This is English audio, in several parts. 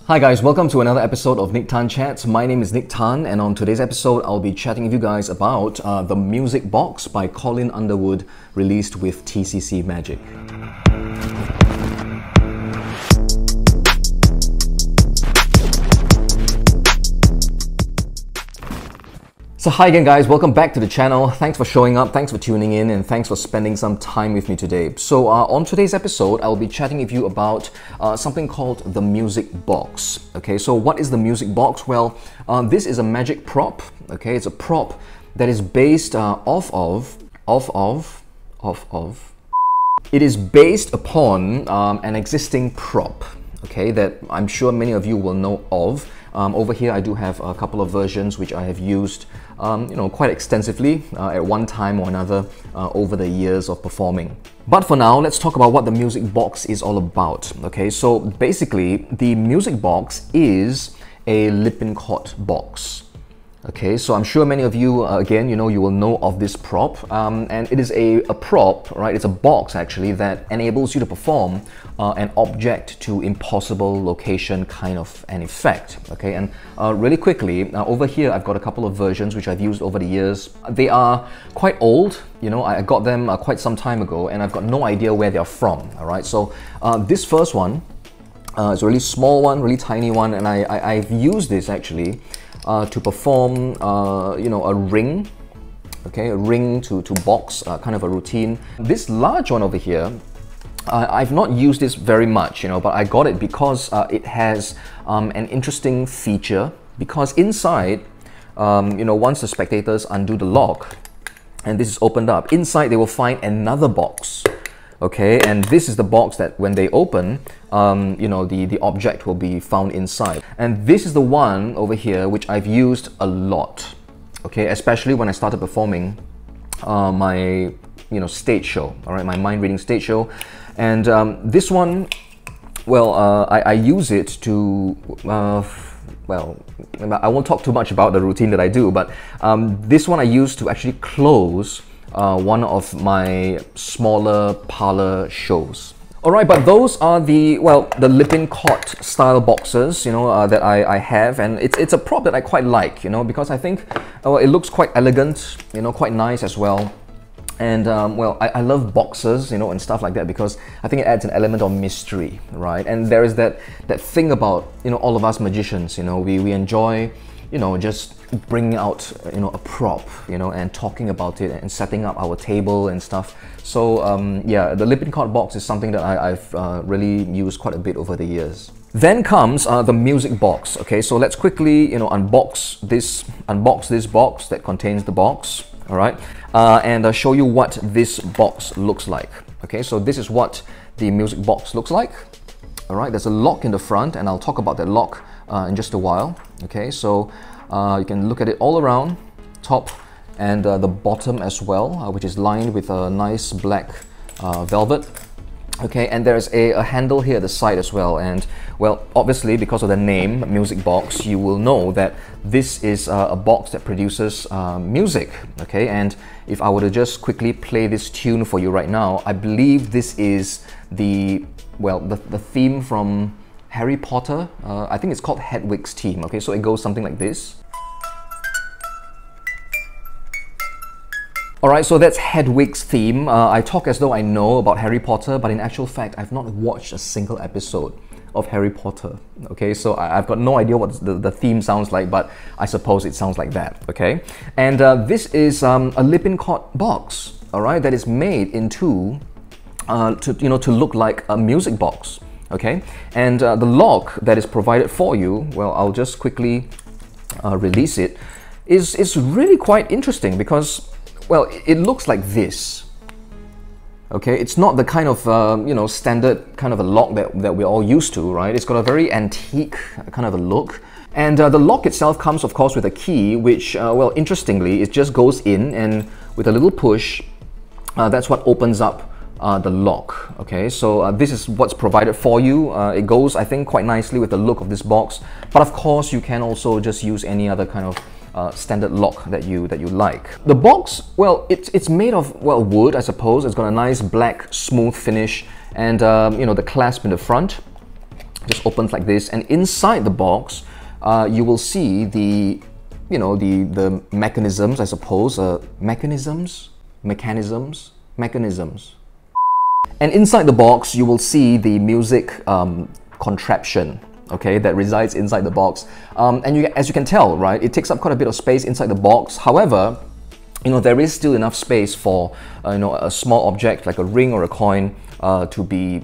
Hi guys, welcome to another episode of Nick Tan Chats. My name is Nick Tan, and on today's episode I'll be chatting with you guys about the Music Box by Colin Underwood, released with TCC Magic. So hi again guys, welcome back to the channel. Thanks for showing up, thanks for tuning in, and thanks for spending some time with me today. So on today's episode, I'll be chatting with you about something called the Music Box. Okay, so what is the Music Box? Well, this is a magic prop. Okay, it's a prop that is based It is based upon an existing prop. Okay, that I'm sure many of you will know of. Over here I do have a couple of versions which I have used quite extensively at one time or another over the years of performing. But for now, let's talk about what the Music Box is all about. Okay, so basically the Music Box is a Lippincott box. Okay, so I'm sure many of you, again, you will know of this prop, and it is a prop, right? It's a box actually that enables you to perform an object to impossible location kind of an effect. Okay, and really quickly, over here I've got a couple of versions which I've used over the years. They are quite old, I got them quite some time ago, and I've got no idea where they're from. All right, so this first one is a really small one, really tiny one, and I've used this actually to perform, a ring, okay, a ring to box, kind of a routine. This large one over here, I've not used this very much, but I got it because it has an interesting feature, because inside, once the spectators undo the lock, and this is opened up, inside they will find another box. Okay, and this is the box that when they open, the object will be found inside. And this is the one over here which I've used a lot, okay, especially when I started performing my stage show, all right, my mind reading stage show. And this one, well, I use it to, well, I won't talk too much about the routine that I do, but this one I use to actually close one of my smaller parlor shows. Alright, but those are the Lippincott style boxes, that I have, and it's a prop that I quite like, because I think it looks quite elegant, quite nice as well. And I love boxes, and stuff like that, because I think it adds an element of mystery, right? And there is that thing about, all of us magicians, we enjoy, just bringing out, a prop, and talking about it and setting up our table and stuff. So yeah, the Lippincott box is something that I've really used quite a bit over the years. Then comes the Music Box. Okay, so let's quickly, unbox this box that contains the box. All right, and show you what this box looks like. Okay, so this is what the Music Box looks like. All right, there's a lock in the front, and I'll talk about that lock in just a while. Okay, so you can look at it all around, top and the bottom as well, which is lined with a nice black velvet. Okay, and there's a handle here at the side as well, and well, obviously because of the name Music Box, you will know that this is a box that produces music. Okay, and if I were to just quickly play this tune for you right now, I believe this is the theme from Harry Potter. I think it's called Hedwig's Theme. Okay, so it goes something like this. Alright, so that's Hedwig's Theme. I talk as though I know about Harry Potter, but in actual fact, I've not watched a single episode of Harry Potter. Okay, so I've got no idea what the theme sounds like, but I suppose it sounds like that. Okay, and this is a Lippincott box, alright, that is made into to look like a music box. Okay, and the lock that is provided for you, well, I'll just quickly release it, is really quite interesting because, well, it looks like this. Okay, it's not the kind of standard kind of a lock that we're all used to, right? It's got a very antique kind of a look. And the lock itself comes, of course, with a key, which, well, interestingly, it just goes in, and with a little push, that's what opens up the lock. Okay, so this is what's provided for you. It goes, I think, quite nicely with the look of this box. But of course, you can also just use any other kind of standard lock that you like. The box, well, it's made of, well, wood, I suppose. It's got a nice black smooth finish, and the clasp in the front. just opens like this, and inside the box, you will see the, the mechanisms, I suppose, mechanisms. And inside the box, you will see the music contraption, okay, that resides inside the box. And as you can tell, right, it takes up quite a bit of space inside the box. However, there is still enough space for, a small object like a ring or a coin to be,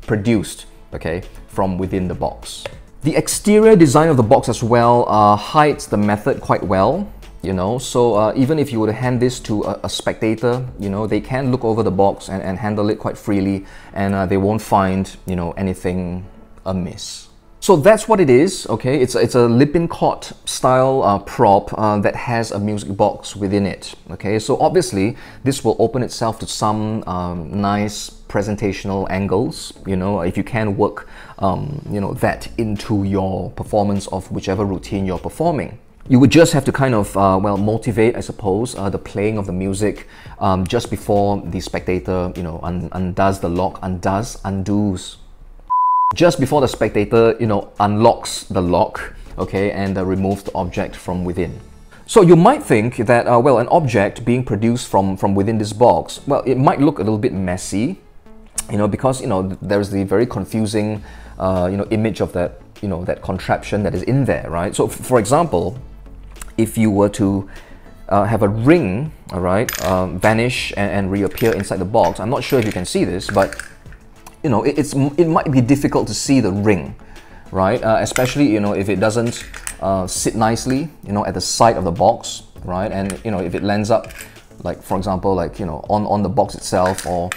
produced, okay, from within the box. The exterior design of the box as well hides the method quite well. So even if you were to hand this to a spectator, they can look over the box and handle it quite freely, and they won't find, anything amiss. So that's what it is, okay? It's a Lippincott style prop that has a music box within it, okay? So obviously, this will open itself to some nice presentational angles, if you can work, that into your performance of whichever routine you're performing. You would just have to kind of, motivate, I suppose, the playing of the music just before the spectator, undoes the lock, undoes. Just before the spectator, unlocks the lock, okay, and removes the object from within. So you might think that, an object being produced from within this box, it might look a little bit messy, because, there's the very confusing, image of that, that contraption that is in there, right? So, for example, if you were to have a ring, all right, vanish and reappear inside the box, I'm not sure if you can see this, but it might be difficult to see the ring, right? Especially if it doesn't sit nicely, at the side of the box, right? And if it lands up, like for example, on the box itself, or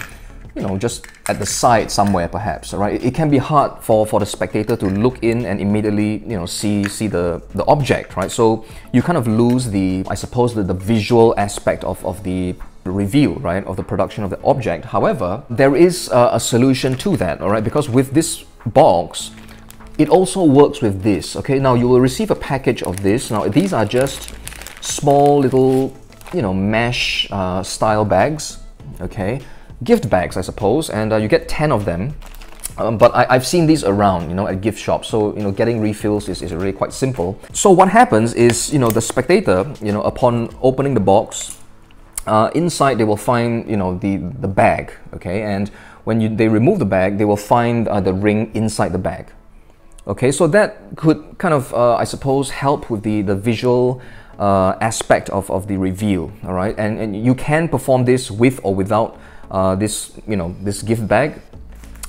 just at the side somewhere perhaps, right? It can be hard for the spectator to look in and immediately, see the object, right? So you kind of lose the, I suppose, the visual aspect of the reveal, right, of the production of the object. However, there is a solution to that, all right? Because with this box, it also works with this, okay? Now you will receive a package of this. Now these are just small little, mesh style bags, okay? Gift bags, I suppose, and you get 10 of them. But I've seen these around, at gift shops. So, getting refills is really quite simple. So what happens is, the spectator, upon opening the box, inside they will find, the bag, okay? And when they remove the bag, they will find the ring inside the bag. Okay, so that could kind of, I suppose, help with the visual aspect of the reveal, all right? And you can perform this with or without this, this gift bag.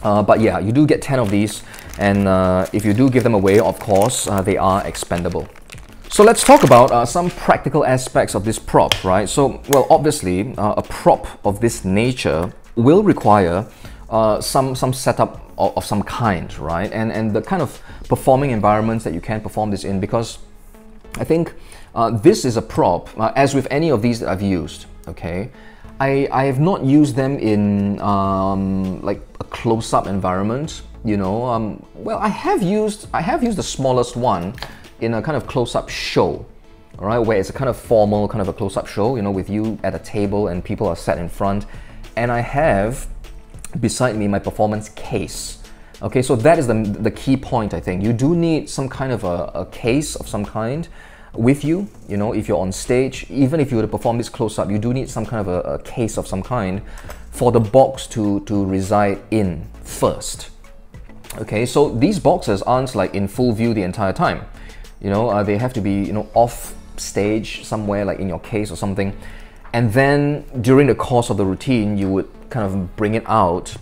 But yeah, you do get 10 of these, and if you do give them away, of course, they are expendable. So let's talk about some practical aspects of this prop, right? So, obviously, a prop of this nature will require some setup of some kind, right? And the kind of performing environments that you can perform this in, because I think this is a prop, as with any of these that I've used, okay? I have not used them in like a close-up environment, I have used the smallest one in a kind of close-up show, all right, where it's a kind of formal kind of a close-up show, with you at a table and people are sat in front, and I have beside me my performance case. Okay, so that is the key point, I think. You do need some kind of a case of some kind with you, if you're on stage. Even if you were to perform this close-up, you do need some kind of a case of some kind for the box to reside in first. Okay, so these boxes aren't like in full view the entire time. They have to be, off stage somewhere, like in your case or something. And then during the course of the routine, you would kind of bring it out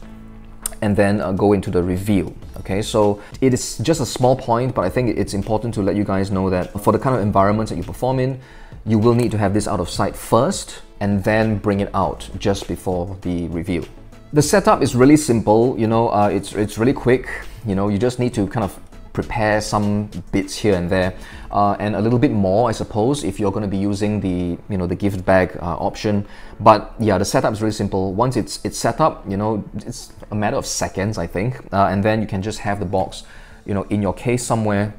and then go into the reveal. Okay, so it is just a small point, but I think it's important to let you guys know that for the kind of environments that you perform in, you will need to have this out of sight first and then bring it out just before the reveal. The setup is really simple, it's really quick. You just need to kind of prepare some bits here and there, and a little bit more, I suppose, if you're going to be using the the gift bag option. But yeah, the setup is really simple. Once it's set up, it's a matter of seconds, I think, and then you can just have the box, in your case somewhere,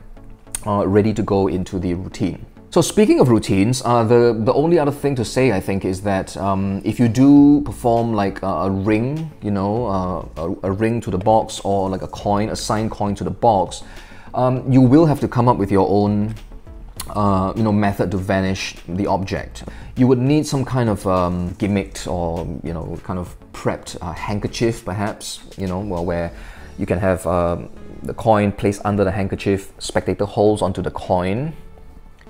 ready to go into the routine. So speaking of routines, the only other thing to say, I think, is that if you do perform like a ring, you know, a ring to the box, or like a coin, a signed coin to the box, you will have to come up with your own you know, method to vanish the object. You would need some kind of gimmicked, or you know, kind of prepped handkerchief, perhaps, you know, well, where you can have the coin placed under the handkerchief, spectator holds onto the coin,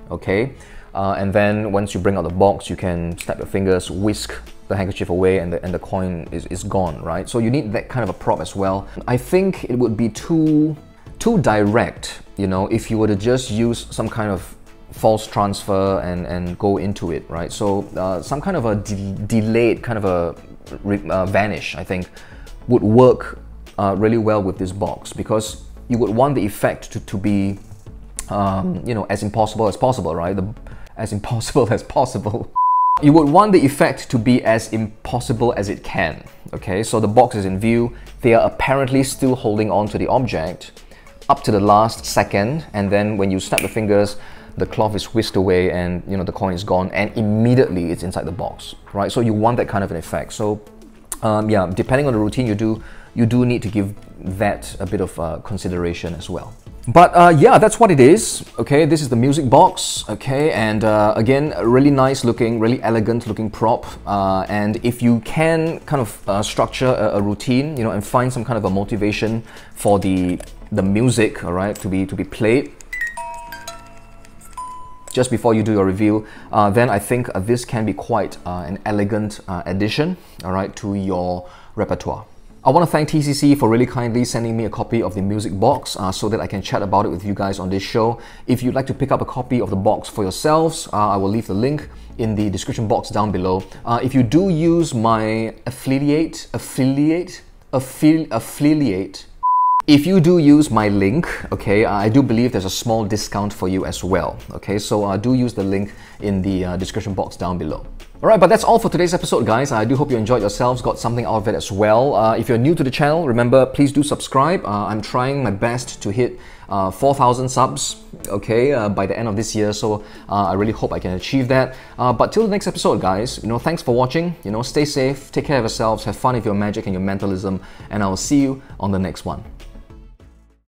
okay, and then once you bring out the box, you can snap your fingers, whisk the handkerchief away, and the coin is gone, right? So you need that kind of a prop as well. I think it would be too direct, you know, if you were to just use some kind of false transfer and go into it, right? So some kind of a delayed kind of a vanish, I think, would work really well with this box, because you would want the effect to be you know, as impossible as possible, right? As impossible as possible. You would want the effect to be as impossible as it can, okay? So the box is in view, they are apparently still holding on to the object up to the last second, and then when you snap the fingers, the cloth is whisked away, and you know, the coin is gone, and immediately it's inside the box, right? So you want that kind of an effect. So yeah, depending on the routine you do need to give that a bit of consideration as well. But yeah, that's what it is. Okay, this is the music box. Okay, and again, a really nice looking, really elegant looking prop. And if you can kind of structure a routine, you know, and find some kind of a motivation for the music, all right, to be played just before you do your review, then I think this can be quite an elegant addition, all right, to your repertoire. I want to thank TCC for really kindly sending me a copy of the music box so that I can chat about it with you guys on this show. If you'd like to pick up a copy of the box for yourselves, I will leave the link in the description box down below. If you do use my affiliate, if you do use my link, okay, I do believe there's a small discount for you as well, okay? So do use the link in the description box down below. Alright, but that's all for today's episode, guys. I do hope you enjoyed yourselves, got something out of it as well. If you're new to the channel, remember, please do subscribe. I'm trying my best to hit 4,000 subs, okay, by the end of this year, so I really hope I can achieve that. But till the next episode, guys, you know, thanks for watching. You know, stay safe, take care of yourselves, have fun with your magic and your mentalism, and I will see you on the next one.